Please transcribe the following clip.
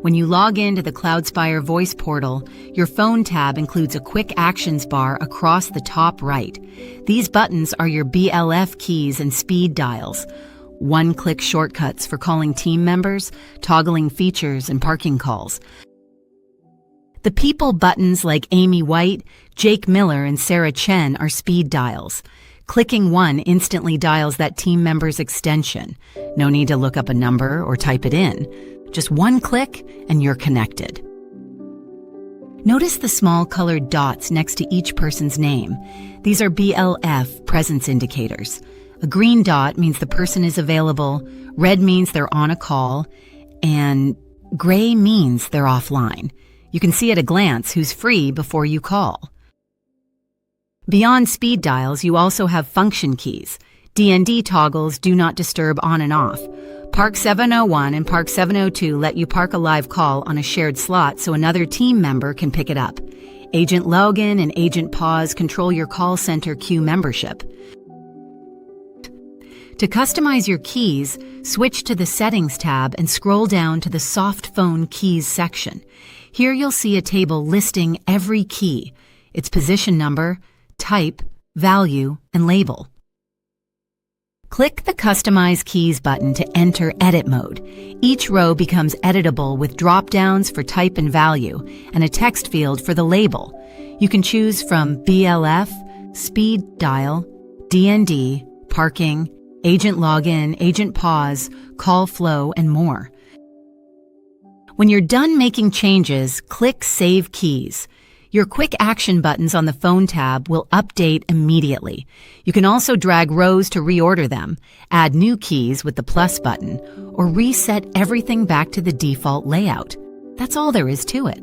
When you log into the Cloudspire Voice portal, your phone tab includes a quick actions bar across the top right. These buttons are your BLF keys and speed dials. One-click shortcuts for calling team members, toggling features, and parking calls. The people buttons like Amy White, Jake Miller, and Sarah Chen are speed dials. Clicking one instantly dials that team member's extension. No need to look up a number or type it in. Just one click and you're connected. Notice the small colored dots next to each person's name. These are BLF presence indicators. A green dot means the person is available, red means they're on a call, and gray means they're offline. You can see at a glance who's free before you call. Beyond speed dials, you also have function keys. DND toggles do not disturb on and off. Park 701 and Park 702 let you park a live call on a shared slot so another team member can pick it up. Agent login and agent pause control your call center queue membership. To customize your keys, switch to the Settings tab and scroll down to the Softphone Keys section. Here you'll see a table listing every key, its position number, type, value, and label. Click the Customize Keys button to enter Edit mode. Each row becomes editable with drop-downs for type and value, and a text field for the label. You can choose from BLF, speed dial, DND, parking, agent login, agent pause, call flow, and more. When you're done making changes, click Save Keys. Your quick action buttons on the phone tab will update immediately. You can also drag rows to reorder them, add new keys with the plus button, or reset everything back to the default layout. That's all there is to it.